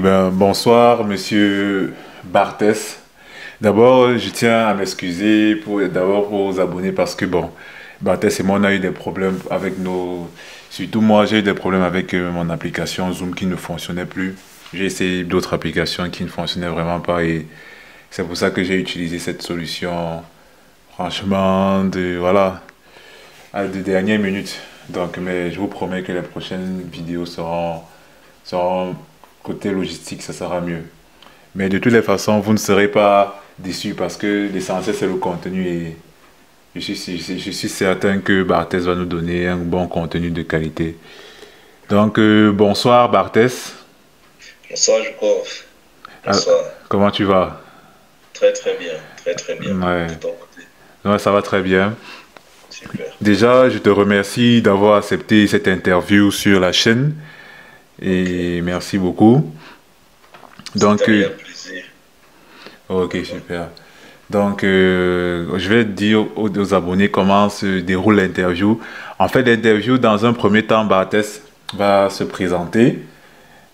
ben, bonsoir, monsieur Barthès. D'abord, je tiens à m'excuser d'abord pour aux abonnés parce que, bon, Barthès et moi, on a eu des problèmes avec nos... Surtout moi, j'ai eu des problèmes avec mon application Zoom qui ne fonctionnait plus. J'ai essayé d'autres applications qui ne fonctionnaient vraiment pas et c'est pour ça que j'ai utilisé cette solution, franchement, voilà, de dernière minute. Donc, mais je vous promets que les prochaines vidéos seront côté logistique, ça sera mieux. Mais de toutes les façons, vous ne serez pas déçus parce que l'essentiel c'est le contenu et je suis certain que Barthès va nous donner un bon contenu de qualité. Donc, bonsoir Barthès. Bonsoir, Jukov. Ah, Bonsoir. comment tu vas? Très très bien, très très bien. Ouais. De ton côté. Ouais, ça va très bien. Super. Déjà, je te remercie d'avoir accepté cette interview sur la chaîne Ok. et merci beaucoup. C'est un Donc, réel plaisir. ok, super. Donc, je vais dire aux abonnés comment se déroule l'interview. En fait, l'interview, dans un premier temps, Barthès va se présenter.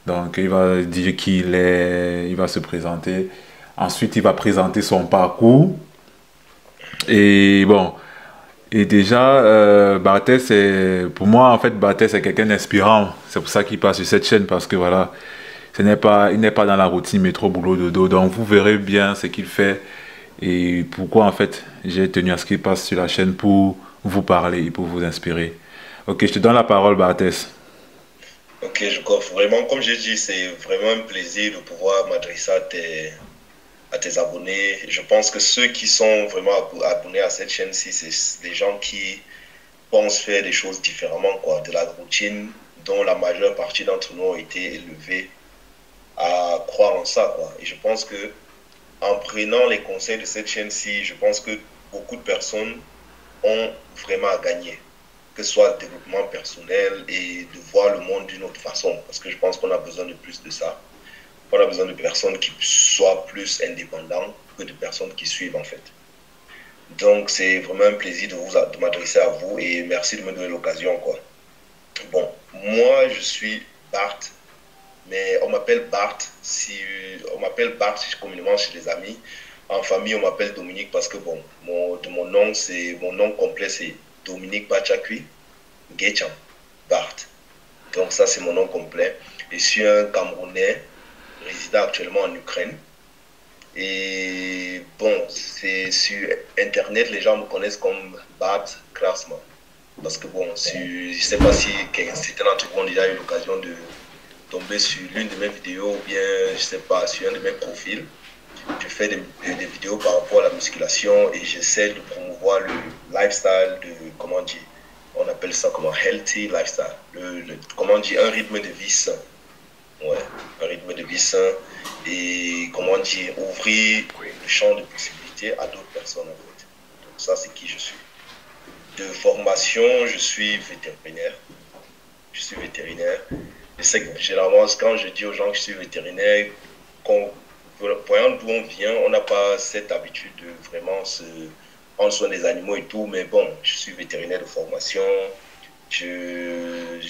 Donc, il va dire qui il est, il va se présenter. Ensuite, il va présenter son parcours. Et bon, et déjà, Barthès, pour moi, en fait, Barthès est quelqu'un d'inspirant. C'est pour ça qu'il passe sur cette chaîne, parce que voilà, il n'est pas dans la routine métro, boulot, dodo. Donc, vous verrez bien ce qu'il fait et pourquoi, en fait, j'ai tenu à ce qu'il passe sur la chaîne pour vous parler et pour vous inspirer. Ok, je te donne la parole, Barthès. Ok, Jukov. Vraiment, comme j'ai dit, c'est vraiment un plaisir de pouvoir m'adresser à tes abonnés. Je pense que ceux qui sont vraiment abonnés à cette chaîne-ci, c'est des gens qui pensent faire des choses différemment, quoi, de la routine dont la majeure partie d'entre nous ont été élevés à croire en ça, quoi. Et je pense que en prenant les conseils de cette chaîne-ci, je pense que beaucoup de personnes ont vraiment à gagner, que ce soit le développement personnel et de voir le monde d'une autre façon, parce que je pense qu'on a besoin de plus de ça. On a besoin de personnes qui soient plus indépendantes que de personnes qui suivent, en fait. Donc, c'est vraiment un plaisir de m'adresser à vous et merci de me donner l'occasion, quoi. Bon, moi, je suis Bart, mais on m'appelle Bart on m'appelle Bart communément chez les amis. En famille, on m'appelle Dominique parce que bon, mon nom, mon nom complet, c'est Dominique Bachakui Guetchan Bart. Donc ça, c'est mon nom complet. Je suis un Camerounais résidant actuellement en Ukraine. Et bon, c'est sur Internet, les gens me connaissent comme Bart Krasman. Parce que bon, je ne sais pas si certains d'entre vous ont déjà eu l'occasion de tomber sur l'une de mes vidéos ou bien, je ne sais pas, sur un de mes profils. Je fais des vidéos par rapport à la musculation et j'essaie de promouvoir le lifestyle de, comment dire, on appelle ça comme un healthy lifestyle. Comment dire, un rythme de vie sain. Ouais, un rythme de vie sain et, comment dire, ouvrir le champ de possibilités à d'autres personnes en fait. Donc ça, c'est qui je suis. De formation, je suis vétérinaire. Je suis vétérinaire. Je sais que généralement, quand je dis aux gens que je suis vétérinaire, voyant d'où on vient, on n'a pas cette habitude de vraiment prendre soin des animaux et tout, mais bon, je suis vétérinaire de formation. Je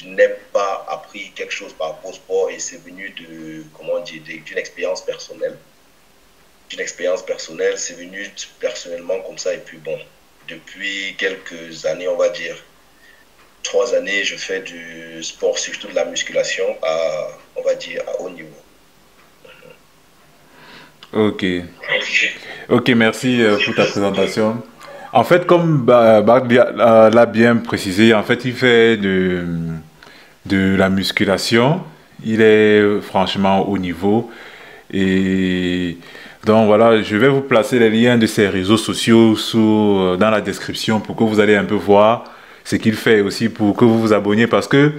n'ai pas appris quelque chose par rapport au sport et c'est venu comment dire, d'une expérience personnelle. D'une expérience personnelle, c'est venu personnellement comme ça et puis bon, depuis quelques années, on va dire, 3 années, je fais du sport, surtout de la musculation, on va dire, à haut niveau. Ok. Ok, merci pour ta présentation. En fait, comme Bart l'a bien précisé, en fait, il fait de la musculation. Il est franchement haut niveau. Et donc voilà, je vais vous placer les liens de ses réseaux sociaux dans la description pour que vous allez un peu voir ce qu'il fait aussi pour que vous vous abonniez parce que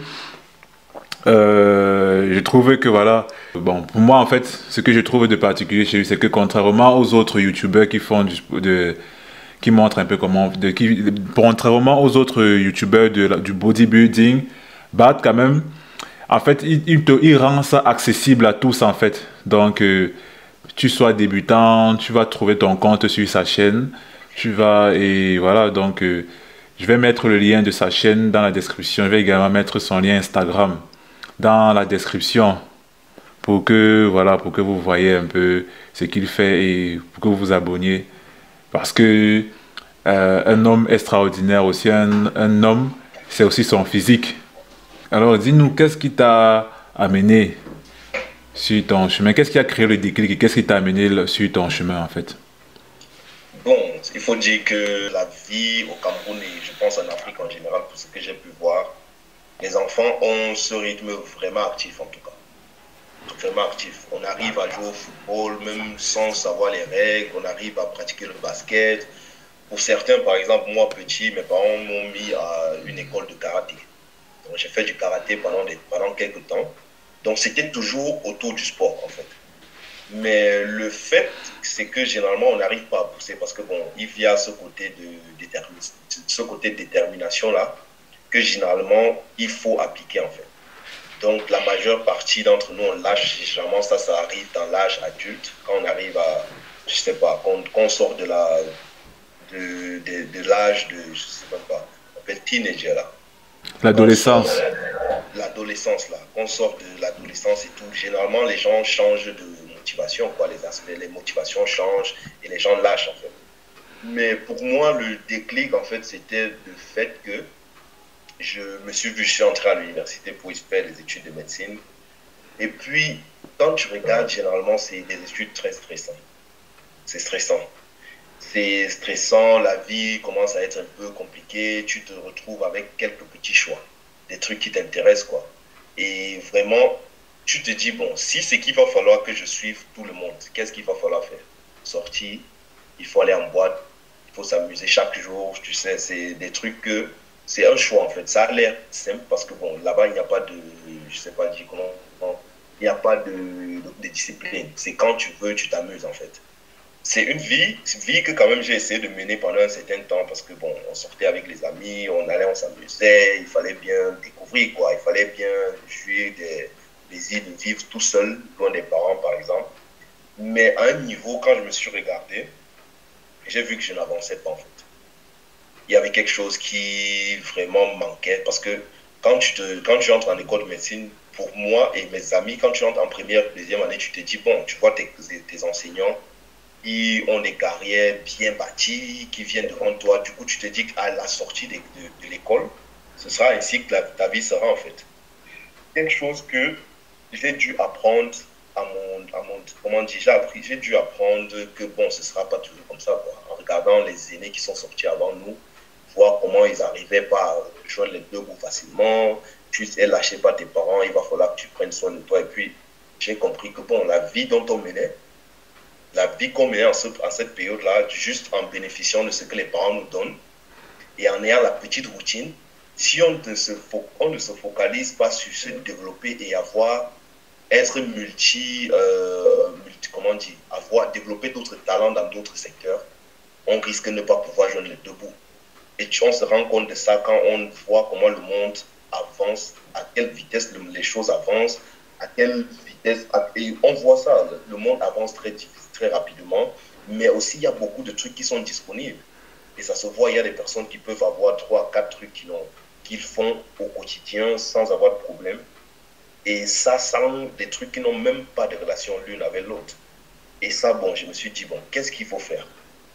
je trouve que voilà, bon, pour moi en fait, ce que je trouve de particulier chez lui, c'est que contrairement aux autres youtubeurs qui font qui montrent un peu contrairement aux autres youtubeurs du bodybuilding, Bart quand même, en fait, il rend ça accessible à tous en fait. Donc, tu sois débutant, tu vas trouver ton compte sur sa chaîne, et voilà, donc je vais mettre le lien de sa chaîne dans la description, je vais également mettre son lien Instagram dans la description pour que, voilà, pour que vous voyez un peu ce qu'il fait et pour que vous vous abonniez. Parce que un homme extraordinaire aussi, un homme, c'est aussi son physique. Alors dis-nous, qu'est-ce qui t'a amené sur ton chemin? Qu'est-ce qui a créé le déclic et qu'est-ce qui t'a amené sur ton chemin en fait? Bon, il faut dire que la vie au Cameroun et je pense en Afrique en général, pour ce que j'ai pu voir, les enfants ont ce rythme vraiment actif en tout cas. Vraiment actif. On arrive à jouer au football même sans savoir les règles, on arrive à pratiquer le basket. Pour certains, par exemple, moi petit, mes parents m'ont mis à une école de karaté. Donc j'ai fait du karaté pendant quelques temps. Donc c'était toujours autour du sport en fait. Mais le fait, c'est que généralement, on n'arrive pas à pousser parce que, bon, il y a ce côté de détermination-là que généralement, il faut appliquer en fait. Donc, la majeure partie d'entre nous, on lâche généralement, ça arrive dans l'âge adulte, quand on arrive à, je sais pas, quand on sort de l'âge de, je sais même pas, on appelle teenager là. Quand on sort L'adolescence. l'adolescence là, qu'on sort de l'adolescence et tout, généralement les gens changent de motivation, quoi, les motivations changent et les gens lâchent en fait. Mais pour moi, le déclic en fait, c'était le fait que je suis entré à l'université pour faire des études de médecine. Et puis, quand tu regardes, généralement, c'est des études très stressantes. C'est stressant. C'est stressant, la vie commence à être un peu compliquée, tu te retrouves avec quelques petits choix, des trucs qui t'intéressent, quoi. Et vraiment, tu te dis, bon, si c'est qu'il va falloir que je suive tout le monde, qu'est-ce qu'il va falloir faire? Sortir, il faut aller en boîte, il faut s'amuser chaque jour, tu sais, c'est des trucs que, c'est un choix en fait. Ça a l'air simple parce que, bon, là-bas, il n'y a pas de, je sais pas dire comment, il n'y a pas de discipline. C'est quand tu veux, tu t'amuses en fait. C'est une vie que quand même j'ai essayé de mener pendant un certain temps parce que bon, on sortait avec les amis, on allait, on s'amusait, il fallait bien découvrir quoi, il fallait bien jouer des plaisirs de vivre tout seul, loin des parents par exemple. Mais à un niveau, quand je me suis regardé, j'ai vu que je n'avançais pas en fait. Il y avait quelque chose qui vraiment manquait parce que quand tu entres en école de médecine, pour moi et mes amis, quand tu entres en première, deuxième année, tu te dis, bon, tu vois tes enseignants, qui ont des carrières bien bâties, qui viennent devant toi. Du coup, tu te dis qu'à la sortie de l'école, ce sera ainsi que ta vie sera en fait. Quelque chose que j'ai dû apprendre comment dire, j'ai dû apprendre que bon, ce ne sera pas toujours comme ça, quoi. En regardant les aînés qui sont sortis avant nous, voir comment ils arrivaient pas à joindre les deux bouts facilement, tu ne lâcher pas tes parents, il va falloir que tu prennes soin de toi. Et puis, j'ai compris que bon, la vie dont on menait, la vie qu'on menait en cette période-là, juste en bénéficiant de ce que les parents nous donnent et en ayant la petite routine, si on ne se focalise pas sur se développer et être comment dire, développer d'autres talents dans d'autres secteurs, on risque de ne pas pouvoir joindre les deux bouts. Et on se rend compte de ça quand on voit comment le monde avance, à quelle vitesse les choses avancent, à quelle vitesse. Et on voit ça, le monde avance très rapidement, mais aussi il y a beaucoup de trucs qui sont disponibles. Et ça se voit, il y a des personnes qui peuvent avoir 3, 4 trucs qu'ils font au quotidien sans avoir de problème. Et ça, sans des trucs qui n'ont même pas de relation l'une avec l'autre. Et ça, bon, je me suis dit, bon, qu'est-ce qu'il faut faire?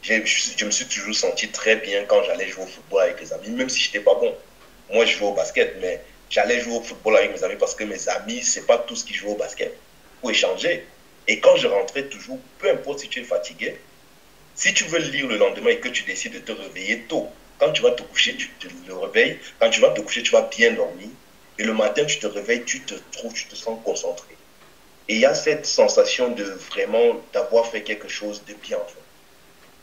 Je me suis toujours senti très bien quand j'allais jouer au football avec les amis, même si je n'étais pas bon. Moi, je jouais au basket, mais j'allais jouer au football avec mes amis parce que mes amis, ce n'est pas tous qui jouent au basket. Pour échanger. Et quand je rentrais toujours, peu importe si tu es fatigué, si tu veux lire le lendemain et que tu décides de te réveiller tôt, quand tu vas te coucher, tu te le réveilles. Quand tu vas te coucher, tu vas bien dormir. Et le matin, tu te réveilles, tu te sens concentré. Et il y a cette sensation de vraiment d'avoir fait quelque chose de bien, en fait.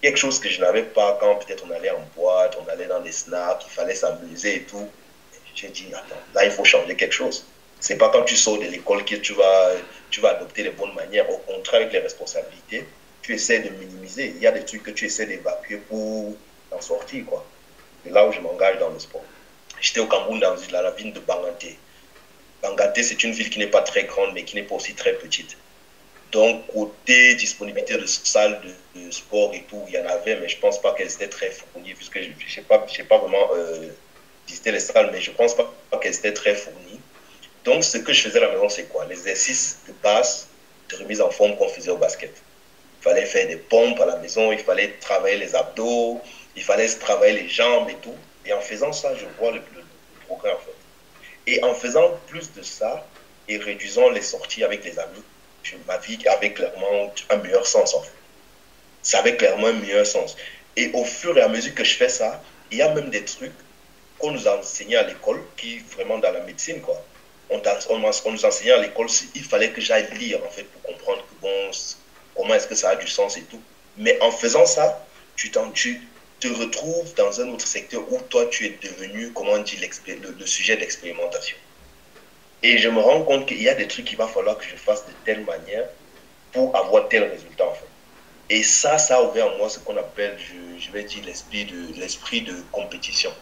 Quelque chose que je n'avais pas quand peut-être on allait en boîte, on allait dans des snacks, il fallait s'amuser et tout. J'ai dit, attends, là, il faut changer quelque chose. C'est pas quand tu sors de l'école que tu vas adopter les bonnes manières. Au contraire, avec les responsabilités, tu essaies de minimiser. Il y a des trucs que tu essaies d'évacuer pour en sortir, quoi. C'est là où je m'engage dans le sport. J'étais au Cameroun, dans la ville de Banganté. Banganté, c'est une ville qui n'est pas très grande, mais qui n'est pas aussi très petite. Donc, côté disponibilité de salles de sport et tout, il y en avait, mais je ne pense pas qu'elles étaient très fournies, puisque je n'ai pas vraiment visité les salles, mais je ne pense pas qu'elles étaient très fournies. Donc, ce que je faisais à la maison, c'est quoi? Les exercices de base, de remise en forme qu'on faisait au basket. Il fallait faire des pompes à la maison, il fallait travailler les abdos, il fallait travailler les jambes et tout. Et en faisant ça, je vois le progrès en fait. Et en faisant plus de ça et réduisant les sorties avec les amis, ma vie avait clairement un meilleur sens en fait. Ça avait clairement un meilleur sens. Et au fur et à mesure que je fais ça, il y a même des trucs qu'on nous a enseignés à l'école, qui vraiment dans la médecine, quoi. On nous enseignait à l'école, il fallait que j'aille lire, en fait, pour comprendre que, bon, comment est-ce que ça a du sens et tout. Mais en faisant ça, tu te retrouves dans un autre secteur où toi, tu es devenu, comment on dit, le sujet d'expérimentation. Et je me rends compte qu'il y a des trucs qu'il va falloir que je fasse de telle manière pour avoir tel résultat, en fait. Et ça a ouvert en moi ce qu'on appelle, je vais dire, l'esprit de compétition.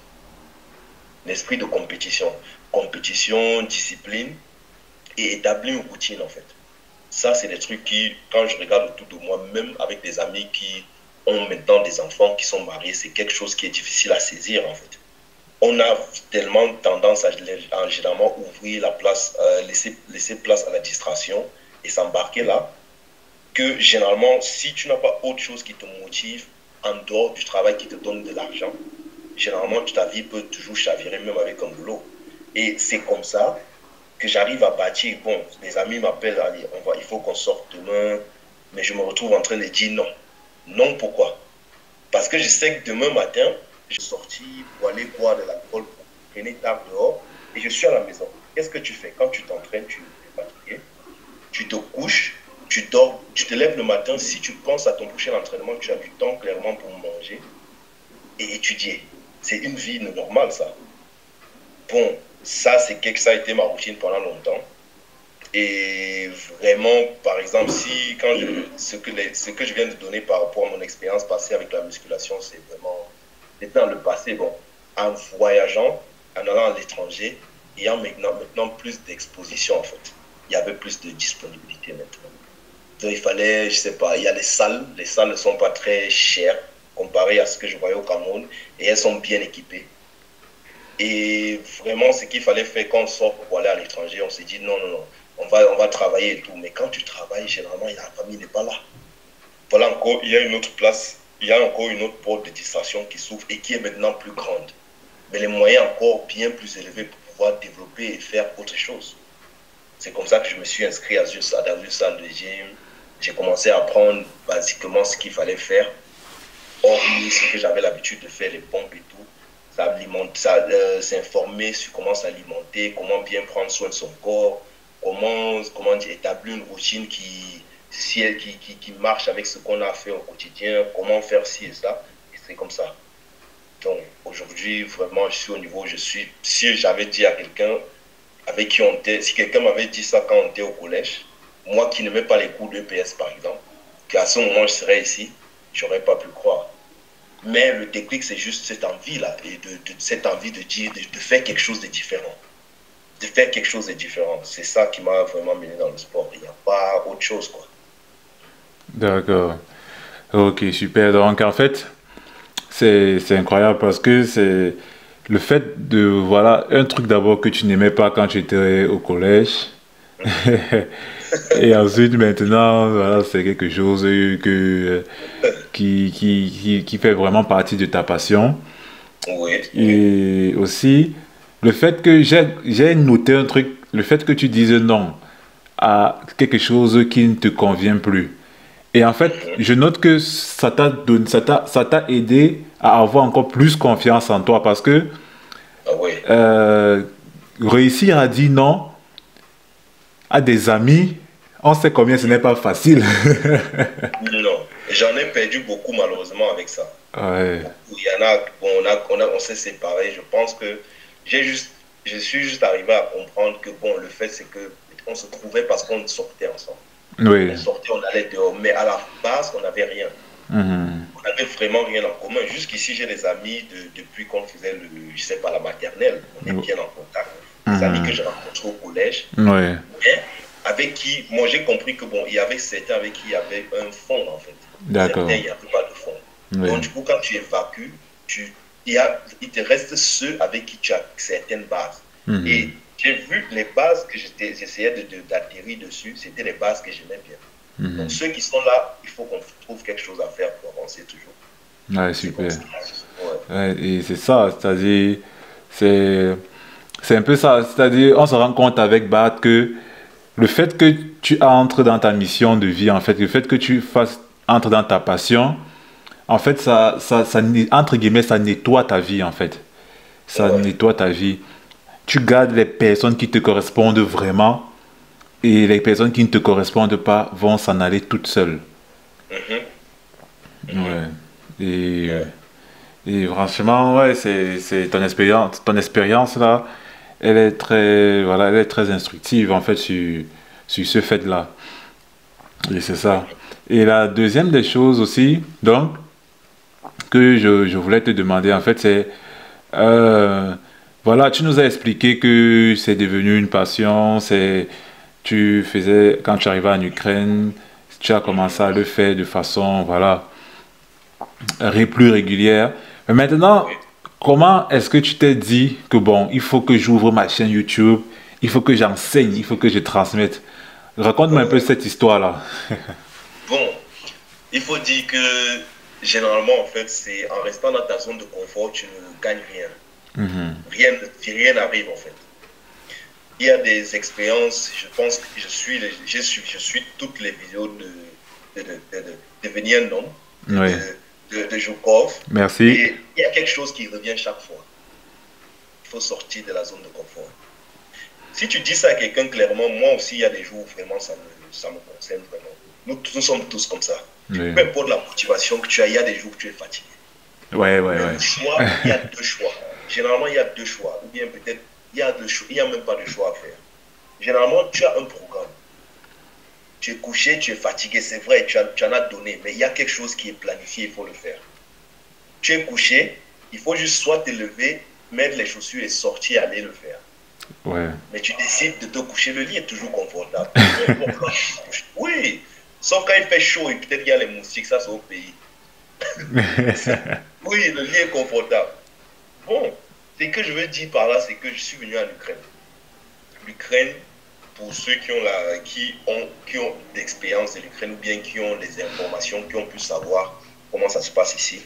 L'esprit de compétition. Compétition, discipline et établir une routine, en fait. Ça, c'est des trucs qui, quand je regarde autour de moi, même avec des amis qui ont maintenant des enfants qui sont mariés, c'est quelque chose qui est difficile à saisir, en fait. On a tellement tendance à généralement ouvrir la place, laisser place à la distraction et s'embarquer là, que généralement, si tu n'as pas autre chose qui te motive en dehors du travail qui te donne de l'argent, généralement, ta vie peut toujours chavirer, même avec un boulot. Et c'est comme ça que j'arrive à bâtir. Bon, les amis m'appellent, allez, il faut qu'on sorte demain, mais je me retrouve en train de dire non. Non, pourquoi? Parce que je sais que demain matin, je suis sorti pour aller boire de l'alcool, pour traîner tard dehors, et je suis à la maison. Qu'est-ce que tu fais? Quand tu t'entraînes, tu es fatigué, tu te couches, tu dors, tu te lèves le matin. Si tu penses à ton prochain entraînement, tu as du temps clairement pour manger et étudier. C'est une vie normale, ça. Bon, ça a été ma routine pendant longtemps. Et vraiment, par exemple, ce que je viens de donner par rapport à mon expérience passée avec la musculation, c'est vraiment, c'était dans le passé, bon, en voyageant, en allant à l'étranger, ayant maintenant plus d'exposition, en fait. Il y avait plus de disponibilité maintenant. Donc, il fallait, je sais pas, il y a les salles ne sont pas très chères comparé à ce que je voyais au Cameroun, et elles sont bien équipées. Et vraiment, ce qu'il fallait faire quand on sort pour aller à l'étranger, on s'est dit non, non, non, on va travailler et tout. Mais quand tu travailles, généralement, la famille n'est pas là. Voilà encore, il y a une autre place, il y a encore une autre porte de distraction qui s'ouvre et qui est maintenant plus grande. Mais les moyens encore bien plus élevés pour pouvoir développer et faire autre chose. C'est comme ça que je me suis inscrit dans une salle de gym. J'ai commencé à apprendre basiquement ce qu'il fallait faire. Hormis ce que j'avais l'habitude de faire, les pompes et tout, s'informer sur comment s'alimenter, comment bien prendre soin de son corps, comment établir une routine qui marche avec ce qu'on a fait au quotidien, comment faire ci et ça, et c'est comme ça. Donc aujourd'hui, vraiment, je suis au niveau où je suis. Si j'avais dit à quelqu'un avec qui on était, si quelqu'un m'avait dit ça quand on était au collège, moi qui n'aimais pas les cours d'EPS par exemple, qu'à ce moment je serais ici, j'aurais pas pu croire. Mais le déclic, c'est juste cette envie-là, et cette envie de dire, de faire quelque chose de différent. De faire quelque chose de différent. C'est ça qui m'a vraiment mené dans le sport. Il n'y a pas autre chose, quoi. D'accord. Ok, super. Donc, en fait, c'est incroyable parce que c'est le fait de, voilà, un truc d'abord que tu n'aimais pas quand tu étais au collège. Et ensuite, maintenant, voilà, c'est quelque chose qui fait vraiment partie de ta passion. Oui, oui. Et aussi, le fait que j'ai noté un truc, le fait que tu dises non à quelque chose qui ne te convient plus. Et en fait, je note que ça t'a aidé à avoir encore plus confiance en toi parce que Ah oui. euh, réussir à dire non à des amis, on sait combien ce n'est pas facile. Non. J'en ai perdu beaucoup, malheureusement, avec ça. Ouais. Beaucoup. Il y en a, bon, on s'est séparés. Je pense que je suis juste arrivé à comprendre que, bon, le fait, c'est que on se trouvait parce qu'on sortait ensemble. Oui. On sortait, on allait dehors. Mais à la base, on n'avait rien. Mhm. On n'avait vraiment rien en commun. Jusqu'ici, j'ai des amis depuis qu'on faisait je sais pas, la maternelle. On est bien en contact. Des amis que Mhm. j'ai rencontrés au collège. Ouais. Mais avec qui, moi, j'ai compris que, bon, il y avait certains avec qui il y avait un fond, en fait. Certains, D'accord. il n'y avait pas de fond. Oui. Donc, du coup, quand tu évacues, il te reste ceux avec qui tu as certaines bases. Et Mhm. j'ai vu les bases que j'essayais d'atterrir dessus, c'était les bases que j'aimais bien. Donc ceux qui sont là, il faut qu'on trouve quelque chose à faire pour avancer toujours. Ouais, C'est comme super. ça. Ouais. Ouais, et c'est ça, c'est-à-dire, c'est, c'est un peu ça. C'est-à-dire, on se rend compte avec Bart que le fait que tu entres dans ta mission de vie, en fait, le fait que tu fasses, entres dans ta passion, en fait, entre guillemets, ça nettoie ta vie, en fait. Ça Ouais. nettoie ta vie. Tu gardes les personnes qui te correspondent vraiment et les personnes qui ne te correspondent pas vont s'en aller toutes seules. Mhm. Mhm. Ouais. Et, Ouais. et franchement, ouais, c'est ton expérience là, elle est très, voilà, elle est très instructive en fait sur ce fait-là. Et c'est ça. Et la deuxième des choses aussi, donc, que je voulais te demander en fait, c'est Euh, voilà, tu nous as expliqué que c'est devenu une passion. Tu faisais, quand tu arrivais en Ukraine, tu as commencé à le faire de façon, voilà, plus régulière. Mais maintenant, Oui. comment est-ce que tu t'es dit que bon, il faut que j'ouvre ma chaîne YouTube, il faut que j'enseigne, il faut que je transmette? Raconte-moi un peu Ouais. cette histoire-là. Bon, il faut dire que généralement, en fait, c'est en restant dans ta zone de confort, tu ne gagnes rien. Rien n'arrive, en fait. Il y a des expériences, je pense que je suis toutes les vidéos de devenir un homme, Oui, de Joukov, merci. et il y a quelque chose qui revient chaque fois. Il faut sortir de la zone de confort. Si tu dis ça à quelqu'un clairement, moi aussi, il y a des jours où vraiment ça me concerne vraiment. Nous sommes tous comme ça. Oui. Peu importe la motivation que tu as, il y a des jours où tu es fatigué. Ouais, ouais, Mais ouais. le choix, il y a deux choix. Généralement, il y a deux choix. Ou bien peut-être, il y a même pas de choix à faire. Généralement, tu as un programme. Tu es couché, tu es fatigué, c'est vrai, tu en as donné, mais il y a quelque chose qui est planifié, il faut le faire. Tu es couché, il faut juste soit te lever, mettre les chaussures et sortir, aller le faire. Ouais. Mais tu décides de te coucher, le lit est toujours confortable. Peu importe quand tu te couches. Oui, sauf quand il fait chaud et peut-être qu'il y a les moustiques, ça c'est au pays. Oui, le lit est confortable. Bon, ce que je veux dire par là, c'est que je suis venu en Ukraine. L'Ukraine, pour ceux qui ont d'expérience de l'Ukraine ou bien qui ont les informations, qui ont pu savoir comment ça se passe ici,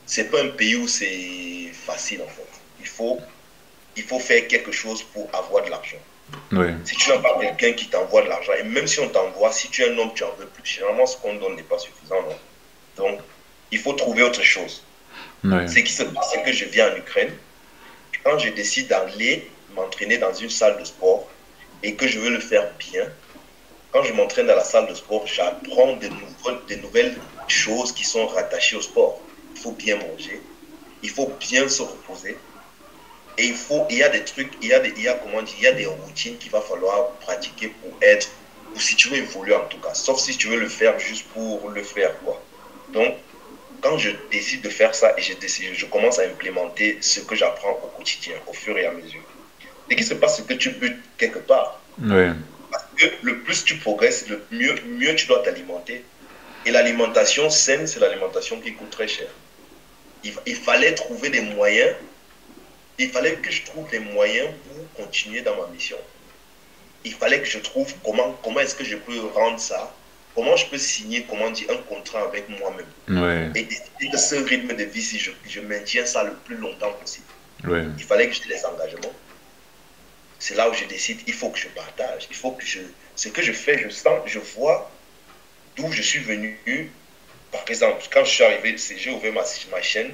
c'est pas un pays où c'est facile en fait. Il faut faire quelque chose pour avoir de l'argent. Ouais. Si tu n'as pas quelqu'un qui t'envoie de l'argent, et même si on t'envoie, si tu es un homme, tu en veux plus. Généralement, ce qu'on donne n'est pas suffisant, non? Donc, il faut trouver autre chose. Ouais. Ce qui se passe, c'est que je viens en Ukraine. Quand je décide d'aller m'entraîner dans une salle de sport et que je veux le faire bien, quand je m'entraîne dans la salle de sport, j'apprends de nouvelles choses qui sont rattachées au sport. Il faut bien manger, il faut bien se reposer. Et il y a des trucs, comment dire, il y a des routines qu'il va falloir pratiquer pour si tu veux évoluer en tout cas. Sauf si tu veux le faire juste pour le faire, quoi. Donc, quand je décide de faire ça et je commence à implémenter ce que j'apprends au quotidien, au fur et à mesure. Ce qui se passe, c'est que tu butes quelque part. Ouais. Parce que le plus tu progresses, mieux tu dois t'alimenter. Et l'alimentation saine, c'est l'alimentation qui coûte très cher. Il fallait trouver des moyens. Il fallait que je trouve des moyens pour continuer dans ma mission. Il fallait que je trouve comment est-ce que je peux rendre ça, comment je peux signer, comment dire, un contrat avec moi-même. Ouais. Et décider que ce rythme de vie, si je maintiens ça le plus longtemps possible. Ouais. Il fallait que j'ai des engagements. C'est là où je décide, il faut que je partage, il faut que ce que je fais, je sens, je vois d'où je suis venu. Par exemple, quand je suis arrivé, j'ai ouvert ma chaîne.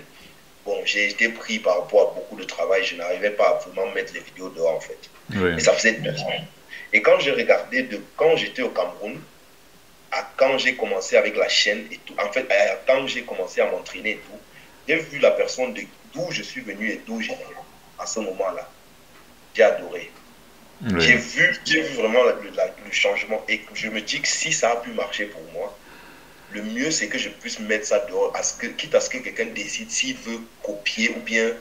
Bon, j'ai été pris par rapport à beaucoup de travail, je n'arrivais pas à vraiment mettre les vidéos dehors en fait. Ouais. Et ça faisait 2 ans. Et quand j'ai regardé de quand j'étais au Cameroun à quand j'ai commencé avec la chaîne et tout, en fait, à quand j'ai commencé à m'entraîner et tout, j'ai vu la personne d'où je suis venu et d'où j'étais à ce moment-là. J'ai adoré. Ouais. J'ai vu vraiment le changement et je me dis que si ça a pu marcher pour moi, le mieux c'est que je puisse mettre ça dehors, quitte à ce que quelqu'un décide s'il veut copier ou bien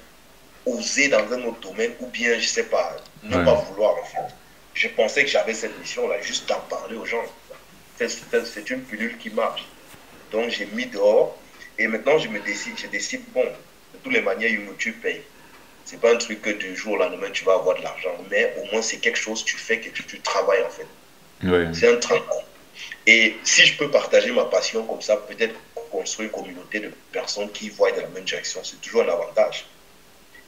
oser dans un autre domaine ou bien, je sais pas, ne Ouais. pas vouloir en fait. Je pensais que j'avais cette mission-là, juste d'en parler aux gens. C'est une pilule qui marche. Donc j'ai mis dehors et maintenant je décide, bon, de toutes les manières, YouTube paye. C'est pas un truc que du jour au lendemain tu vas avoir de l'argent, mais au moins c'est quelque chose, tu fais quelque chose, tu travailles en fait. Ouais. C'est un travail. Et si je peux partager ma passion comme ça, peut-être construire une communauté de personnes qui voient dans la même direction, c'est toujours un avantage.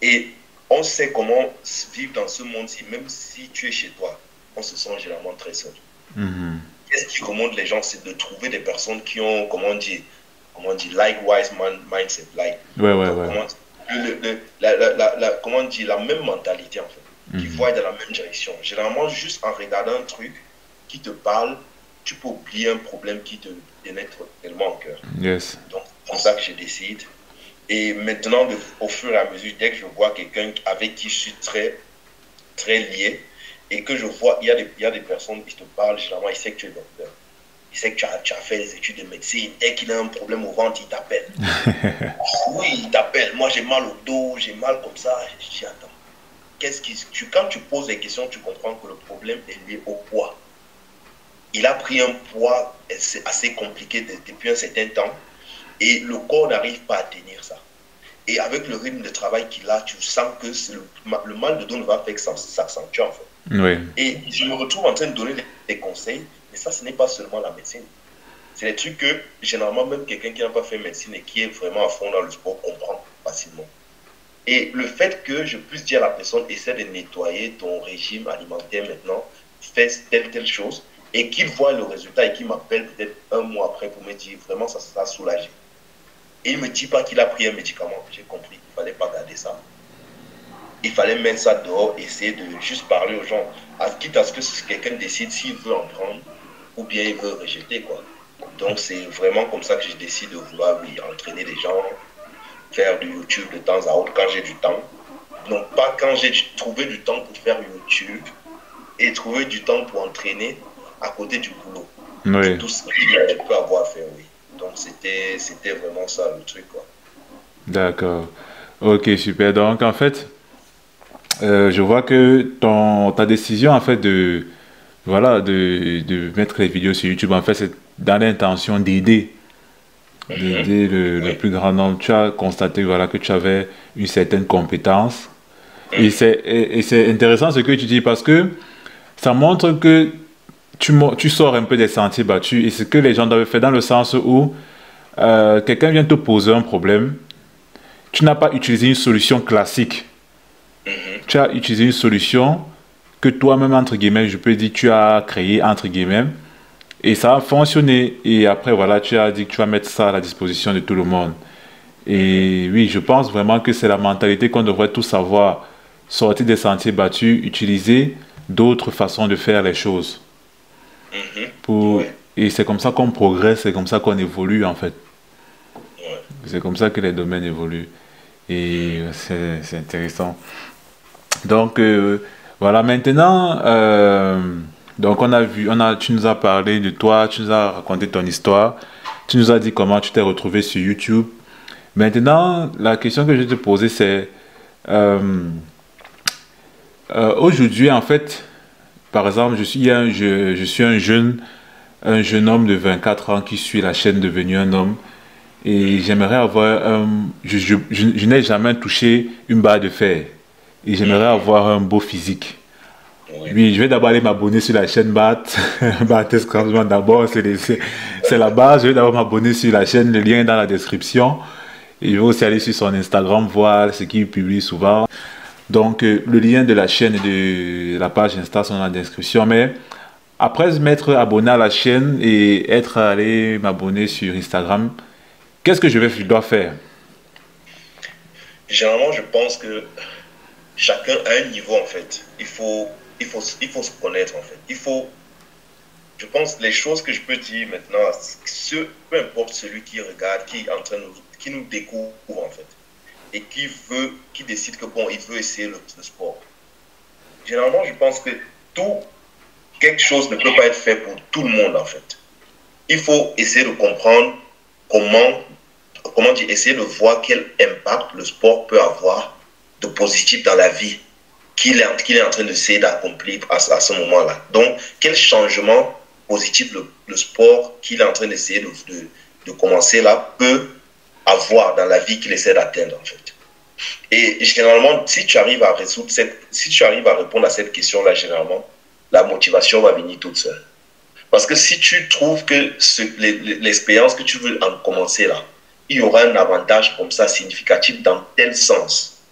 Et on sait comment vivre dans ce monde-ci, même si tu es chez toi, on se sent généralement très seul. Qu'est-ce qui commande les gens, c'est de trouver des personnes qui ont, comment on dit, likewise mindset, like, Ouais, ouais, donc, ouais. comment on dit, la même mentalité en fait, qui voient dans la même direction. Généralement, juste en regardant un truc qui te parle, tu peux oublier un problème qui te pénètre tellement en cœur. Yes. Donc, c'est comme ça que je décide. Et maintenant, au fur et à mesure, dès que je vois quelqu'un avec qui je suis très, très lié, et que je vois, il y a des personnes qui te parlent, généralement, il sait que tu es docteur. Il sait que tu as fait des études de médecine. Dès qu'il a un problème au ventre, il t'appelle. Oui, il t'appelle. Moi, j'ai mal au dos, j'ai mal comme ça. Je dis, attends, quand tu poses des questions, tu comprends que le problème est lié au poids. Il a pris un poids assez compliqué depuis un certain temps et le corps n'arrive pas à tenir ça. Et avec le rythme de travail qu'il a, tu sens que le mal de dos ne va faire que ça s'accentue en fait. Oui. Et je me retrouve en train de donner des conseils, mais ça, ce n'est pas seulement la médecine. C'est des trucs que, généralement, même quelqu'un qui n'a pas fait médecine et qui est vraiment à fond dans le sport comprend facilement. Et le fait que je puisse dire à la personne, essaie de nettoyer ton régime alimentaire maintenant, fais telle chose, et qu'il voit le résultat et qu'il m'appelle peut-être un mois après pour me dire, vraiment, ça sera soulagé. Et il ne me dit pas qu'il a pris un médicament. J'ai compris, il ne fallait pas garder ça. Il fallait mettre ça dehors, essayer de juste parler aux gens, quitte à ce que quelqu'un décide s'il veut en prendre ou bien il veut rejeter, quoi. Donc c'est vraiment comme ça que je décide de vouloir entraîner les gens, faire du YouTube de temps à autre quand j'ai du temps. Donc pas quand j'ai trouvé du temps pour faire YouTube et trouver du temps pour entraîner à côté du boulot. Oui. Et tout ce que je peux avoir à faire, oui. Donc c'était vraiment ça le truc, quoi. D'accord. Ok, super. Donc en fait, je vois que ta décision en fait de mettre les vidéos sur YouTube, en fait, c'est dans l'intention d'aider le plus grand nombre. Tu as constaté voilà, que tu avais une certaine compétence. Et c'est intéressant ce que tu dis parce que ça montre que tu sors un peu des sentiers battus et ce que les gens doivent faire dans le sens où quelqu'un vient te poser un problème, tu n'as pas utilisé une solution classique. Tu as utilisé une solution que toi-même, entre guillemets, je peux dire, tu as créé, entre guillemets, et ça a fonctionné. Et après, voilà, tu as dit que tu vas mettre ça à la disposition de tout le monde. Et oui, je pense vraiment que c'est la mentalité qu'on devrait tous savoir. Sortir des sentiers battus, utiliser d'autres façons de faire les choses. Et c'est comme ça qu'on progresse, c'est comme ça qu'on évolue, en fait. C'est comme ça que les domaines évoluent. Et c'est intéressant. Donc, voilà, maintenant, donc tu nous as parlé de toi, tu nous as raconté ton histoire, tu nous as dit comment tu t'es retrouvé sur YouTube. Maintenant, la question que je vais te poser, c'est aujourd'hui, en fait, par exemple, je suis un jeune homme de 24 ans qui suit la chaîne Devenu un homme. Et j'aimerais avoir je n'ai jamais touché une barre de fer. Et j'aimerais avoir un beau physique. Oui, je vais d'abord aller m'abonner sur la chaîne Barthez Kranzman. D'abord, c'est la base. Je vais d'abord m'abonner sur la chaîne. Le lien est dans la description. Et je vais aussi aller sur son Instagram, voir ce qu'il publie souvent. Donc, le lien de la chaîne et de la page Insta sont dans la description. Mais après m'être abonné à la chaîne et être allé m'abonner sur Instagram, qu'est-ce que je dois faire? Généralement, je pense que chacun a un niveau, en fait. Il faut se connaître, en fait. Je pense, les choses que je peux dire maintenant, peu importe celui qui regarde, qui nous découvre, en fait, et qui décide que, bon, il veut essayer le sport. Généralement, je pense que quelque chose ne peut pas être fait pour tout le monde, en fait. Il faut essayer de comprendre essayer de voir quel impact le sport peut avoir de positif dans la vie qu'il est en train d'essayer d'accomplir à ce moment-là. Donc, quel changement positif le sport qu'il est en train d'essayer de commencer là peut avoir dans la vie qu'il essaie d'atteindre, en fait. Et généralement, si tu arrives à résoudre si tu arrives à répondre à cette question-là, généralement, la motivation va venir toute seule. Parce que si tu trouves que l'expérience que tu veux en commencer là, il y aura un avantage comme ça significatif dans tel sens,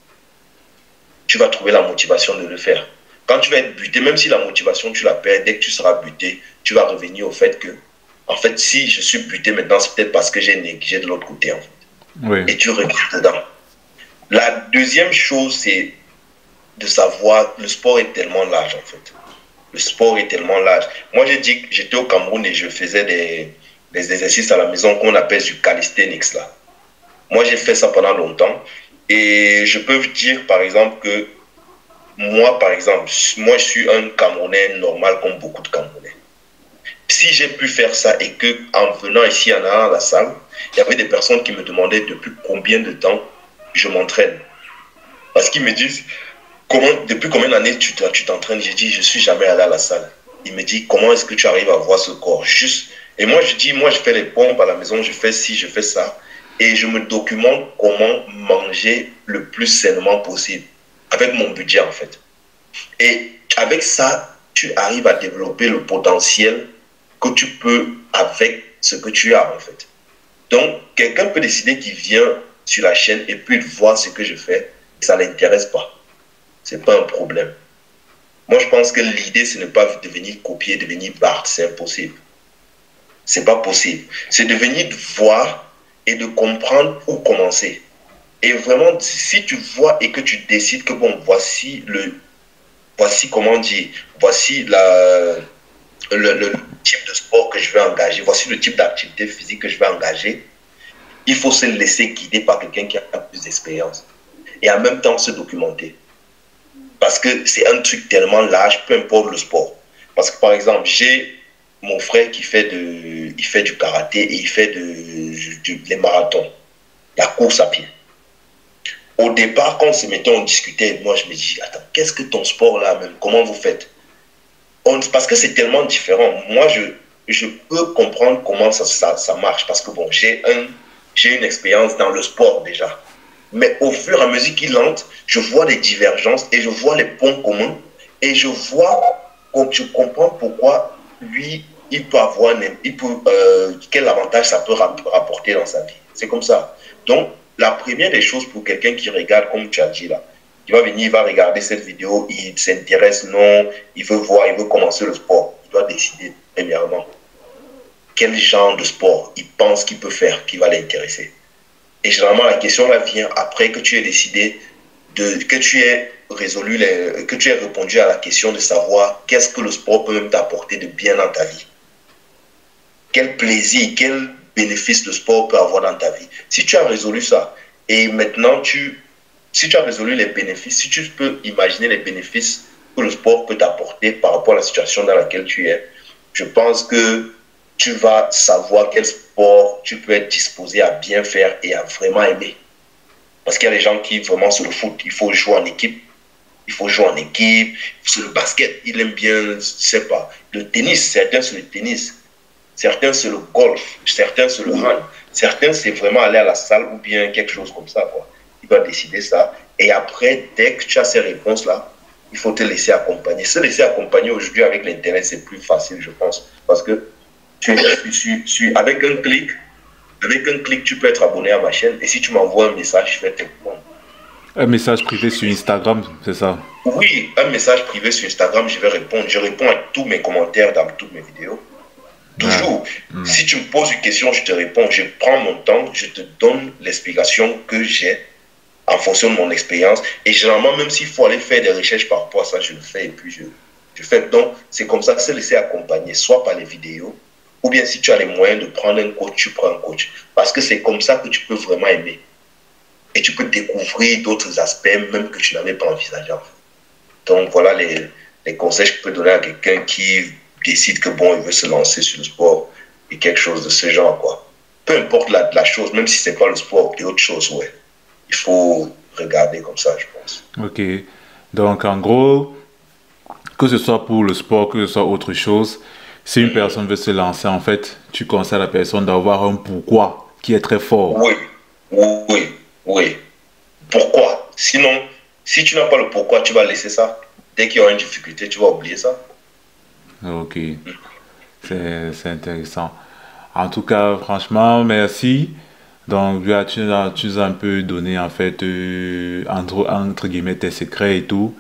tu vas trouver la motivation de le faire. Quand tu vas être buté, même si la motivation tu la perds, dès que tu seras buté, tu vas revenir au fait que, en fait, si je suis buté maintenant, c'est peut-être parce que j'ai négligé de l'autre côté, en fait. Oui. Et tu reviens dedans. La deuxième chose, c'est de savoir, le sport est tellement large, en fait. Le sport est tellement large. Moi, j'ai dit que j'étais au Cameroun et je faisais des exercices à la maison qu'on appelle du calisthenics, là. Moi, j'ai fait ça pendant longtemps. Et je peux vous dire, par exemple, que moi, par exemple, moi, je suis un Camerounais normal comme beaucoup de Camerounais. Si j'ai pu faire ça et que en venant ici en allant à la salle, il y avait des personnes qui me demandaient depuis combien de temps je m'entraîne. Parce qu'ils me disent, depuis combien d'années tu t'entraînes? J'ai dit, je ne suis jamais allé à la salle. Il me dit, comment est-ce que tu arrives à voir ce corps juste? Et moi, je dis, moi, je fais les pompes à la maison, je fais ci, je fais ça. Et je me documente comment manger le plus sainement possible, avec mon budget, en fait. Et avec ça, tu arrives à développer le potentiel que tu peux avec ce que tu as, en fait. Donc, quelqu'un peut décider qu'il vient sur la chaîne et puis voir ce que je fais, et ça ne l'intéresse pas. Ce n'est pas un problème. Moi, je pense que l'idée, ce n'est pas devenir copier, devenir Bart, c'est impossible. Ce n'est pas possible. C'est de venir voir et de comprendre où commencer. Et vraiment, si tu vois et que tu décides que, bon, voici comment dire, voici le type de sport que je vais engager, voici le type d'activité physique que je vais engager, il faut se laisser guider par quelqu'un qui a plus d'expérience. Et en même temps, se documenter. Parce que c'est un truc tellement large, peu importe le sport. Parce que, par exemple, j'ai mon frère qui fait du karaté et il fait les marathons, la course à pied. Au départ, quand on se mettait, on discutait, moi je me dis, attends, qu'est-ce que ton sport là même? Comment vous faites? Parce que c'est tellement différent. Moi, je peux comprendre comment ça marche. Parce que bon, j'ai une expérience dans le sport déjà. Mais au fur et à mesure qu'il entre, je vois les divergences et je vois les points communs. Et je comprends pourquoi lui, quel avantage ça peut rapporter dans sa vie. C'est comme ça. Donc, la première des choses pour quelqu'un qui regarde, comme tu as dit là, il va venir, il va regarder cette vidéo, il s'intéresse, non, il veut voir, il veut commencer le sport. Il doit décider, premièrement, quel genre de sport il pense qu'il peut faire, qui va l'intéresser. Et généralement, la question là vient après que tu aies décidé, que tu aies répondu à la question de savoir qu'est-ce que le sport peut même t'apporter de bien dans ta vie. Quel plaisir, quel bénéfice le sport peut avoir dans ta vie. Si tu as résolu ça, et maintenant si tu as résolu les bénéfices, si tu peux imaginer les bénéfices que le sport peut t'apporter par rapport à la situation dans laquelle tu es, je pense que tu vas savoir quel sport tu peux être disposé à bien faire et à vraiment aimer. Parce qu'il y a des gens qui vraiment sur le foot, il faut jouer en équipe. Il faut jouer en équipe. Sur le basket, il aime bien, je ne sais pas, le tennis, certains sur le tennis. Certains c'est le golf, certains c'est le hand, certains c'est vraiment aller à la salle ou bien quelque chose comme ça, quoi. Il doit décider ça. Et après, dès que tu as ces réponses-là, il faut te laisser accompagner. Se laisser accompagner aujourd'hui avec l'Internet, c'est plus facile, je pense. Parce que avec un clic, tu peux être abonné à ma chaîne. Et si tu m'envoies un message, je vais te répondre. Un message privé sur Instagram, c'est ça? Oui, un message privé sur Instagram, je vais répondre. Je réponds à tous mes commentaires dans toutes mes vidéos. Toujours. Si tu me poses une question, je te réponds. Je prends mon temps, je te donne l'explication que j'ai en fonction de mon expérience. Et généralement, même s'il faut aller faire des recherches par rapport à ça, je le fais et puis je fais. Donc, c'est comme ça, se laisser accompagner, soit par les vidéos, ou bien si tu as les moyens de prendre un coach, tu prends un coach. Parce que c'est comme ça que tu peux vraiment aimer. Et tu peux découvrir d'autres aspects, même que tu n'avais pas envisagé. Donc, voilà les conseils que je peux donner à quelqu'un qui décide que bon, il veut se lancer sur le sport et quelque chose de ce genre, quoi. Peu importe la chose, même si c'est pas le sport, et autre chose, ouais. Il faut regarder comme ça, je pense. Ok. Donc, en gros, que ce soit pour le sport, que ce soit autre chose, si une personne veut se lancer, en fait, tu conseilles à la personne d'avoir un pourquoi qui est très fort. Oui. Pourquoi? Sinon, si tu n'as pas le pourquoi, tu vas laisser ça. Dès qu'il y aura une difficulté, tu vas oublier ça. Ok, c'est intéressant. En tout cas, franchement, merci. Donc, là, tu nous as un peu donné, en fait, entre guillemets, tes secrets et tout.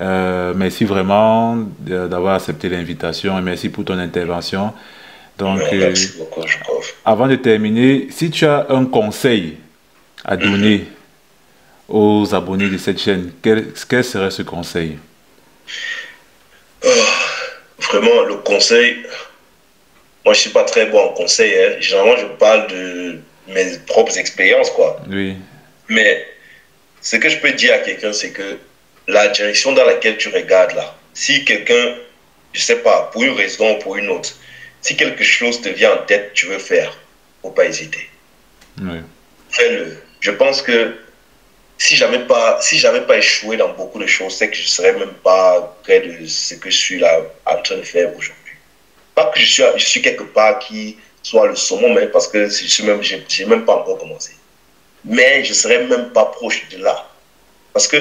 Merci vraiment d'avoir accepté l'invitation et merci pour ton intervention. Donc, Merci beaucoup, je crois. avant de terminer, si tu as un conseil à donner aux abonnés de cette chaîne, quel serait ce conseil? Vraiment, le conseil, moi je suis pas très bon en conseil, hein. Généralement, je parle de mes propres expériences, quoi. Oui, Mais ce que je peux dire à quelqu'un, c'est que la direction dans laquelle tu regardes là, si quelqu'un, je sais pas, pour une raison ou pour une autre, si quelque chose te vient en tête, tu veux faire, faut pas hésiter. oui, Fais-le. Je pense que si j'avais pas échoué dans beaucoup de choses, c'est que je serais même pas près de ce que je suis là en train de faire aujourd'hui. Pas que je suis quelque part qui soit le sommet, mais parce que j'ai même pas encore commencé. Mais je serais même pas proche de là. Parce que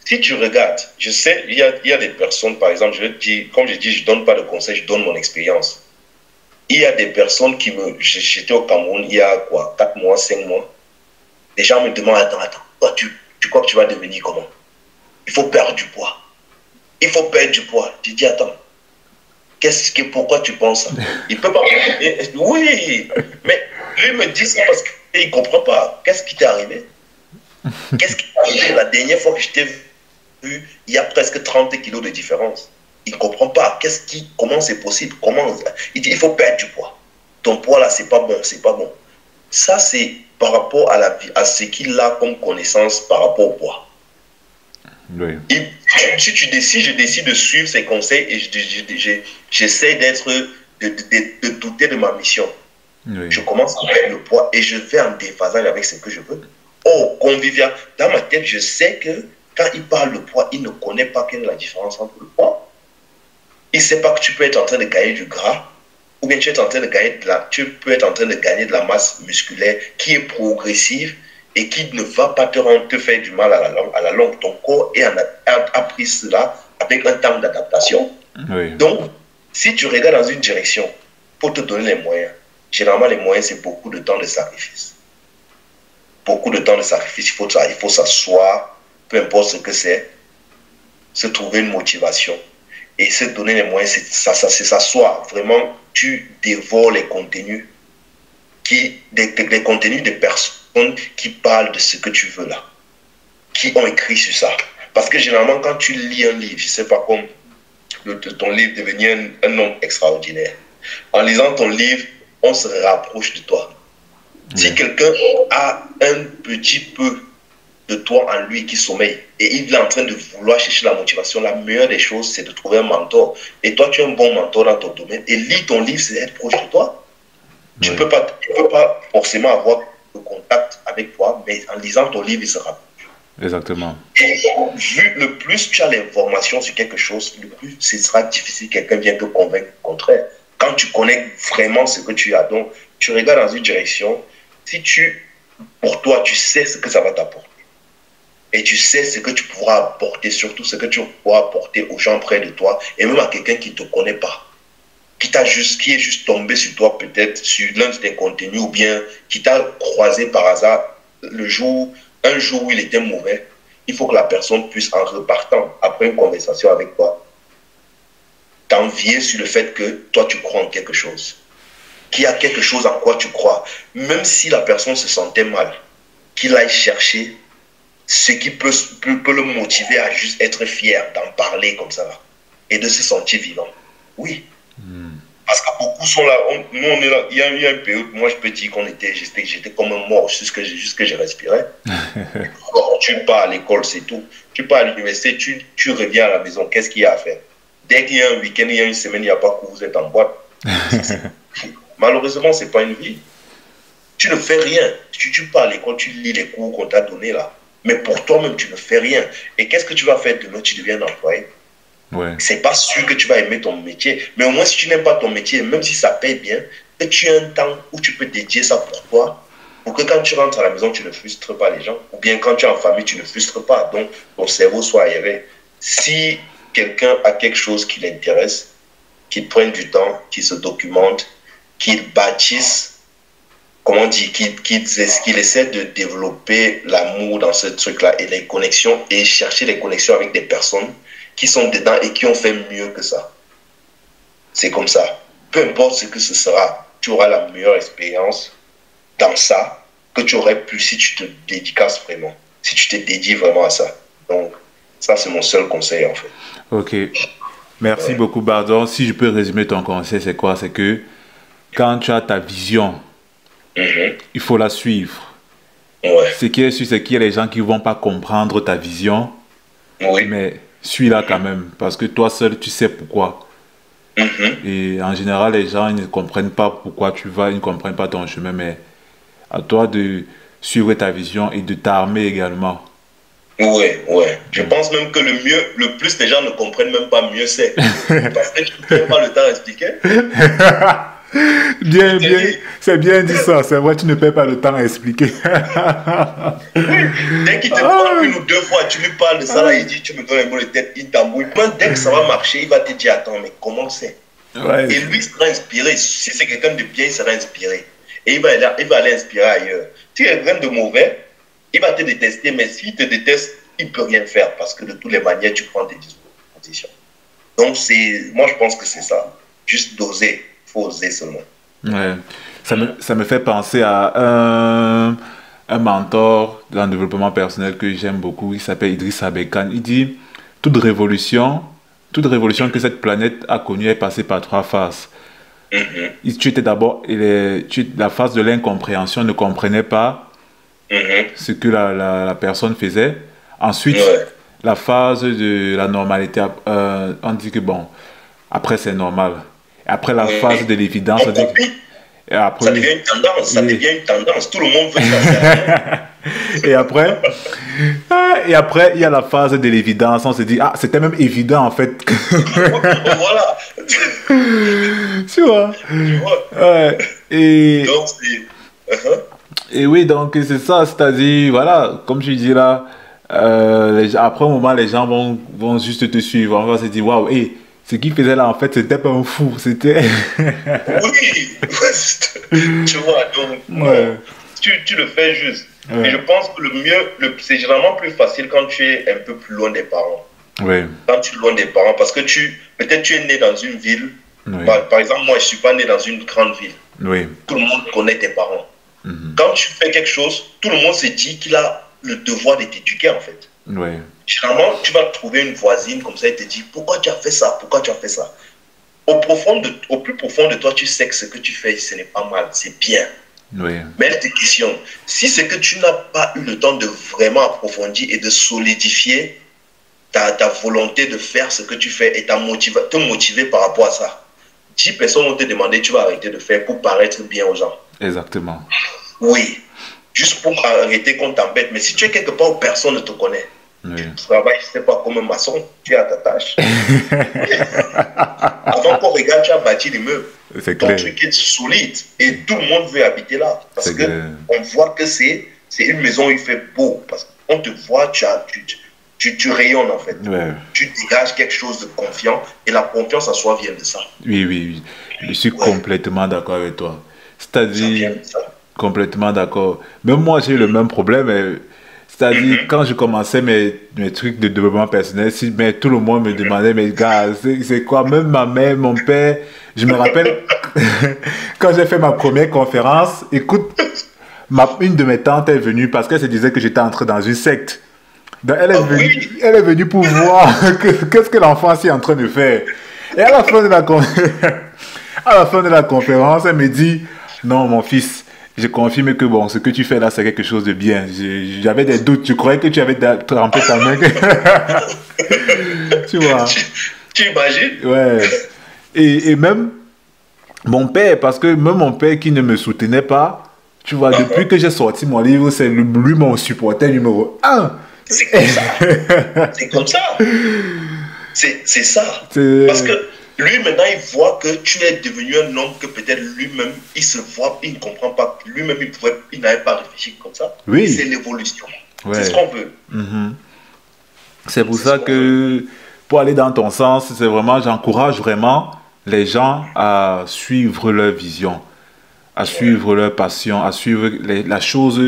si tu regardes, je sais, il y a des personnes, par exemple, je dis, comme je dis, je donne pas de conseils, je donne mon expérience. Il y a des personnes qui me... J'étais au Cameroun il y a quoi, 4 mois, 5 mois. Les gens me demandent, attends, toi, tu crois que tu vas devenir comment? Il faut perdre du poids. Il faut perdre du poids. Tu dis, attends, pourquoi tu penses ça? Il peut pas... Oui, mais lui me dit ça parce qu'il ne comprend pas. Qu'est-ce qui t'est arrivé? Qu'est-ce qui t'est arrivé la dernière fois que je t'ai vu, il y a presque 30 kilos de différence. Il ne comprend pas. Comment c'est possible? Il dit, il faut perdre du poids. Ton poids là, c'est pas bon, c'est pas bon. Ça, c'est par rapport à ce qu'il a comme connaissance par rapport au poids. oui, Si je décide de suivre ses conseils et j'essaie de douter de ma mission, oui, je commence à perdre le poids et je vais en déphasage avec ce que je veux. Oh, convivial. Dans ma tête, je sais que quand il parle de poids, il ne connaît pas quelle est la différence entre le poids. Il ne sait pas que tu peux être en train de gagner du gras ou bien tu peux être en train de gagner de la masse musculaire qui est progressive et qui ne va pas te faire du mal à la longue. Ton corps a pris cela avec un temps d'adaptation. oui, Donc, si tu regardes dans une direction pour te donner les moyens, généralement les moyens, c'est beaucoup de temps de sacrifice. Beaucoup de temps de sacrifice, il faut s'asseoir, peu importe ce que c'est, se trouver une motivation et se donner les moyens, c'est s'asseoir. Vraiment, tu dévores les contenus, les contenus des personnes qui parlent de ce que tu veux là, qui ont écrit sur ça. Parce que généralement, quand tu lis un livre, je ne sais pas comme ton livre devenir un homme extraordinaire. En lisant ton livre, on se rapproche de toi. Si quelqu'un a un petit peu de toi en lui qui sommeille et il est en train de vouloir chercher la motivation, la meilleure des choses, c'est de trouver un mentor. Et toi, tu es un bon mentor dans ton domaine. Et lire ton livre, c'est être proche de toi. Tu ne peux pas forcément avoir de contact avec toi, mais en lisant ton livre, il se rapproche. exactement. Et le plus tu as l'information sur quelque chose, le plus ce sera difficile que quelqu'un vienne te convaincre du contraire. Quand tu connais vraiment ce que tu as, donc tu regardes dans une direction, pour toi, tu sais ce que ça va t'apporter. Et tu sais ce que tu pourras apporter, surtout ce que tu pourras apporter aux gens près de toi, et même à quelqu'un qui ne te connaît pas, qui est juste tombé sur toi peut-être, sur l'un de tes contenus, ou bien qui t'a croisé par hasard un jour où il était mauvais. Il faut que la personne puisse, en repartant après une conversation avec toi, t'envier sur le fait que toi tu crois en quelque chose, qu'il y a quelque chose en quoi tu crois, même si la personne se sentait mal, qu'il aille chercher ce qui peut le motiver à juste être fier d'en parler comme ça là, et de se sentir vivant. Oui. Parce que beaucoup sont là, nous on est là, il y a eu un période, moi je peux dire j'étais comme un mort jusque je respirais. Tu pars à l'école, c'est tout. Tu pars à l'université, tu reviens à la maison, qu'est-ce qu'il y a à faire? Dès qu'il y a un week-end, il y a une semaine, il n'y a pas cours, vous êtes en boîte. Malheureusement, ce n'est pas une vie. Tu ne fais rien. Tu pars à l'école, tu lis les cours qu'on t'a donnés là. Mais pour toi-même, tu ne fais rien. Et qu'est-ce que tu vas faire demain? Tu deviens un employé. Ouais. C'est pas sûr que tu vas aimer ton métier. Mais au moins, si tu n'aimes pas ton métier, même si ça paye bien, que tu as un temps où tu peux dédier ça pour toi, pour que quand tu rentres à la maison, tu ne frustres pas les gens. Ou bien quand tu es en famille, tu ne frustres pas. Donc, ton cerveau soit aéré. Si quelqu'un a quelque chose qui l'intéresse, qu'il prenne du temps, qu'il se documente, qu'il bâtisse, comment dire, qu'il essaie de développer l'amour dans ce truc-là et les connexions et chercher les connexions avec des personnes qui sont dedans et qui ont fait mieux que ça. C'est comme ça. Peu importe ce que ce sera, tu auras la meilleure expérience dans ça que tu aurais pu si tu te dédicaces vraiment, si tu te dédies vraiment à ça. Donc, ça, c'est mon seul conseil, en fait. Ok. Merci beaucoup, Bardon. Si je peux résumer ton conseil, c'est quoi? C'est que quand tu as ta vision, il faut la suivre. Ouais. Ce qui est sûr, c'est qu'il y a des gens qui ne vont pas comprendre ta vision, Oui. mais suis-la quand même, parce que toi seul, tu sais pourquoi. Et en général, les gens ils ne comprennent pas pourquoi tu vas, ils ne comprennent pas ton chemin, mais à toi de suivre ta vision et de t'armer également. Ouais, ouais. Je pense même que le plus les gens ne comprennent même pas, mieux c'est. Parce que tu ne prends pas le temps à expliquer. Bien, bien, c'est bien dit ça, c'est vrai, tu ne perds pas le temps à expliquer. Dès qu'il te parle une ou deux fois, tu lui parles de ça, là, il dit, tu me donnes un mot de tête, il t'embrouille. Dès que ça va marcher, il va te dire, attends, mais comment c'est? Ouais. Et lui, il sera inspiré. Si c'est quelqu'un de bien, il sera inspiré. Et il va aller inspirer ailleurs. Si c'est quelqu'un de mauvais, il va te détester, mais s'il te déteste, il ne peut rien faire parce que de toutes les manières, tu prends tes dispositions. Donc, moi, je pense que c'est ça. Juste d'oser. Il faut oser seulement. Ouais. Ça me fait penser à un mentor dans le développement personnel que j'aime beaucoup. Il s'appelle Idriss Abekan. Il dit, toute révolution que cette planète a connue est passée par 3 phases. Tu étais d'abord, la phase de l'incompréhension, ne comprenait pas ce que la personne faisait. Ensuite, la phase de la normalité, on dit que bon, après c'est normal. Et après la phase de l'évidence, on dit que, après, ça devient une tendance, ça devient une tendance. Tout le monde veut ça. et après, il y a la phase de l'évidence. On se dit, ah, c'était même évident en fait. Voilà. Tu vois. Ouais. Et, donc, et oui, donc c'est ça, c'est-à-dire, voilà, comme tu dis là, après un moment, les gens vont juste te suivre. On va se dire, waouh, hey, ce qu'il faisait là, en fait, c'était pas un fou, c'était... Oui, tu vois, donc, tu le fais juste. Et je pense que le mieux, c'est généralement plus facile quand tu es un peu plus loin des parents. Oui. Quand tu es loin des parents, parce que peut-être tu es né dans une ville. Oui. Par exemple, moi, je ne suis pas né dans une grande ville. Oui. Tout le monde connaît tes parents. Quand tu fais quelque chose, tout le monde se dit qu'il a le devoir de t'éduquer, en fait. Oui. Généralement, tu vas trouver une voisine comme ça et te dit pourquoi tu as fait ça, pourquoi tu as fait ça. Au plus profond de toi, tu sais que ce que tu fais, ce n'est pas mal, c'est bien. Oui. Mais elle te questionne. Si c'est que tu n'as pas eu le temps de vraiment approfondir et de solidifier ta volonté de faire ce que tu fais et te motiver par rapport à ça, 10 personnes vont te demander, tu vas arrêter de faire pour paraître bien aux gens. Exactement. Oui. Juste pour arrêter qu'on t'embête. Mais si tu es quelque part où personne ne te connaît, tu travailles, je ne sais pas, comme un maçon, tu es à ta tâche. Avant qu'on regarde, tu as bâti l'immeuble. Ton truc est solide et tout le monde veut habiter là. Parce qu'on voit que c'est une maison où il fait beau. Parce qu'on te voit, tu rayonnes en fait. Ouais. Tu dégages quelque chose de confiant et la confiance en soi vient de ça. Oui, oui, oui. Je suis complètement d'accord avec toi. C'est-à-dire, complètement d'accord. Même moi, j'ai eu le même problème. C'est-à-dire, quand je commençais mes trucs de développement personnel, mais tout le monde me demandait, mais gars, c'est quoi? Même ma mère, mon père, je me rappelle, quand j'ai fait ma première conférence, écoute, une de mes tantes est venue parce qu'elle se disait que j'étais entré dans une secte. Donc, elle est venue pour voir qu'est-ce que l'enfant est en train de faire. Et à la fin de la conférence, elle me dit, non, mon fils, je confirme que bon, ce que tu fais là, c'est quelque chose de bien. J'avais des doutes. Je croyais que tu avais trempé ta main. Tu vois. Tu imagines? Ouais. Et même mon père, parce que même mon père qui ne me soutenait pas, tu vois, depuis que j'ai sorti mon livre, c'est lui mon supporter numéro 1. C'est comme ça. C'est comme ça. C'est ça. Parce que Lui, maintenant, il voit que tu es devenu un homme que peut-être lui-même, il se voit, il ne comprend pas. Lui-même, il n'avait pas réfléchi comme ça. Oui, C'est l'évolution. C'est ce ouais. qu'on veut. Mhm. C'est pour C'est ce ça qu'on veut. que, pour aller dans ton sens, c'est vraiment, j'encourage vraiment les gens à suivre leur vision, à Ouais. suivre leur passion, à suivre la chose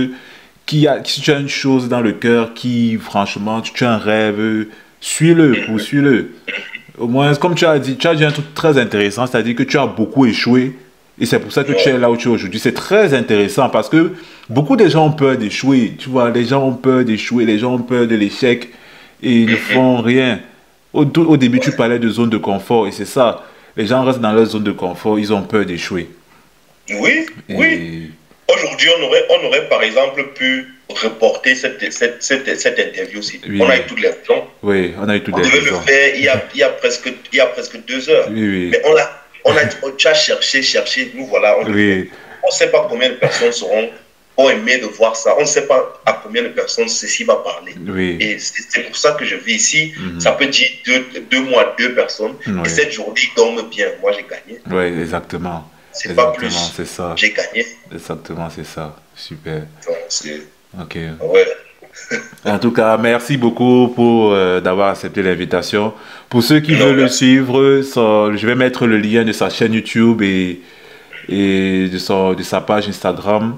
si tu as une chose dans le cœur qui, franchement, tu as un rêve, suis-le, Mhm. poursuis-le. Au moins, comme tu as dit un truc très intéressant, c'est-à-dire que tu as beaucoup échoué. Et c'est pour ça que tu es Ouais. là où tu es aujourd'hui. C'est très intéressant parce que beaucoup de gens ont peur d'échouer. Tu vois, les gens ont peur d'échouer, les gens ont peur de l'échec et ils ne Mhm. font rien. Au début, tu Ouais. parlais de zone de confort et c'est ça. Les gens restent dans leur zone de confort, ils ont peur d'échouer. Oui, oui. Et Aujourd'hui, on aurait par exemple pu reporter cette interview aussi. On a eu oui, toutes les raisons. oui, on a eu toutes On les devait le raisons. faire il y a presque 2 heures. Oui, oui, Mais tu as cherché, cherché. Nous voilà, on le fait. oui, On ne sait pas combien de personnes ont aimé de voir ça. On ne sait pas à combien de personnes ceci va parler. oui. Et c'est pour ça que je vis ici. Ça Mhm. peut dire 2 mois, 2 personnes. Et Oui, cette journée, ils dorment bien. Moi, j'ai gagné. oui, exactement. C'est pas Exactement, plus. c'est ça. J'ai gagné. Exactement, c'est ça. Super. Donc, Ok. ouais. En tout cas, merci beaucoup pour d'avoir accepté l'invitation. Pour ceux qui Non, veulent le merci. suivre, je vais mettre le lien de sa chaîne YouTube et de sa page Instagram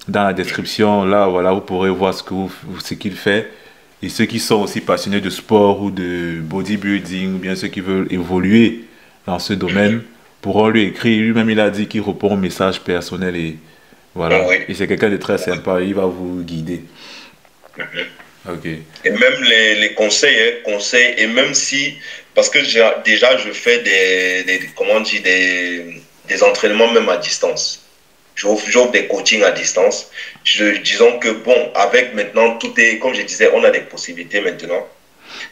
dans la description. Là, voilà, vous pourrez voir ce qu'il fait. Et ceux qui sont aussi passionnés de sport ou de bodybuilding, ou bien ceux qui veulent évoluer dans ce domaine, pourront lui écrire. Lui-même, il a dit qu'il répond aux messages personnels et voilà. Oui. Et c'est quelqu'un de très sympa. Il va vous guider. Mhm. Ok. Et même les conseils, hein, conseils, et même si, parce que déjà je fais comment on dit, des entraînements même à distance. J'offre des coachings à distance. Disons que bon, avec maintenant, tout est, comme je disais, on a des possibilités maintenant.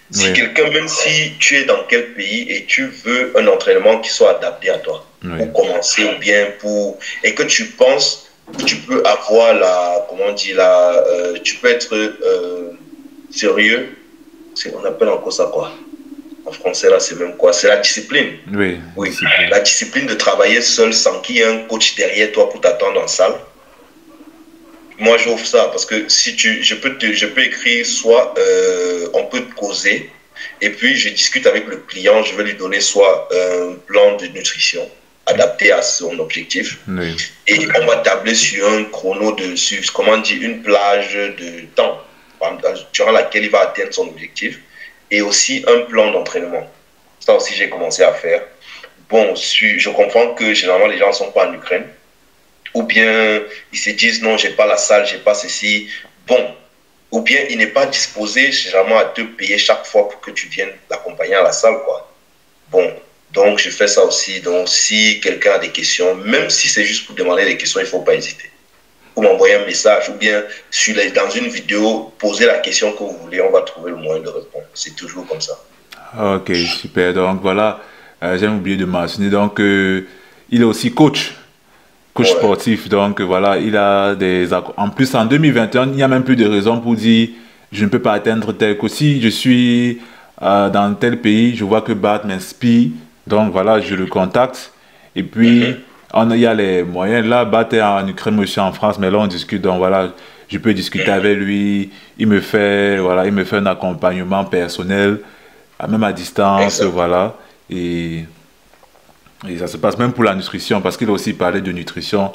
Si Oui. quelqu'un, même si tu es dans quel pays et tu veux un entraînement qui soit adapté à toi, Oui. pour commencer ou bien et que tu penses que tu peux avoir comment on dit, tu peux être sérieux, on appelle encore ça quoi? En français, là, c'est même quoi? C'est la discipline. Oui. Oui, Discipline. la discipline de travailler seul sans qu'il y ait un coach derrière toi pour t'attendre en salle. Moi, j'offre ça parce que si je peux écrire, soit on peut causer, et puis je discute avec le client, je vais lui donner soit un plan de nutrition adapté à son objectif, Oui. et on va tabler sur un chrono sur, comment dire, une plage de temps durant laquelle il va atteindre son objectif, et aussi un plan d'entraînement. Ça aussi, j'ai commencé à faire. Bon, je comprends que généralement les gens ne sont pas en Ukraine, ou bien ils se disent non, j'ai pas la salle, j'ai pas ceci. Bon, ou bien il n'est pas disposé généralement à te payer chaque fois pour que tu viennes l'accompagner à la salle, quoi. Bon, donc je fais ça aussi. Donc si quelqu'un a des questions, même si c'est juste pour demander des questions, il ne faut pas hésiter. Ou m'envoyer un message, ou bien dans une vidéo, poser la question que vous voulez, on va trouver le moyen de répondre. C'est toujours comme ça. Ok, super. Donc voilà, j'ai oublié de mentionner. Donc, il est aussi coach Ouais. sportif. Donc voilà, il a En plus, en 2021, il n'y a même plus de raison pour dire je ne peux pas atteindre tel que si je suis dans tel pays, je vois que Bart m'inspire. Donc voilà, je le contacte. Et puis, Mhm. il y a les moyens. Là, Bart est en Ukraine, moi je suis en France, mais là on discute. Donc voilà, je peux discuter Mhm. avec lui. Il me fait un accompagnement personnel, même à distance, Exactement. voilà. Et ça se passe même pour la nutrition, parce qu'il a aussi parlé de nutrition.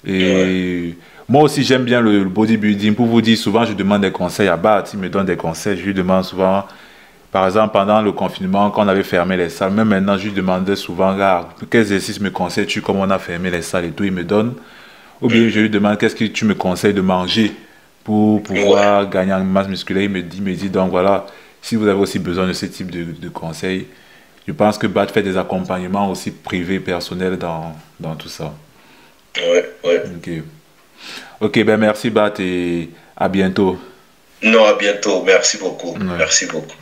Ouais. Et moi aussi, j'aime bien le bodybuilding. Pour vous dire, souvent, je demande des conseils à Bart. Il me donne des conseils. Je lui demande souvent, par exemple, pendant le confinement, quand on avait fermé les salles, même maintenant, je lui demandais souvent, ah, quel exercice me conseilles-tu comme on a fermé les salles et tout. Il me donne. Ou bien je lui Mhm. demande, qu'est-ce que tu me conseilles de manger pour Ouais. pouvoir gagner en masse musculaire. Il me dit, donc voilà, si vous avez aussi besoin de ce type de conseils, je pense que Bat fait des accompagnements aussi privés, personnels dans tout ça. Ouais. Ouais. Ok, ok, ben merci Bat et à bientôt. Non, à bientôt. Merci beaucoup. Ouais. Merci beaucoup.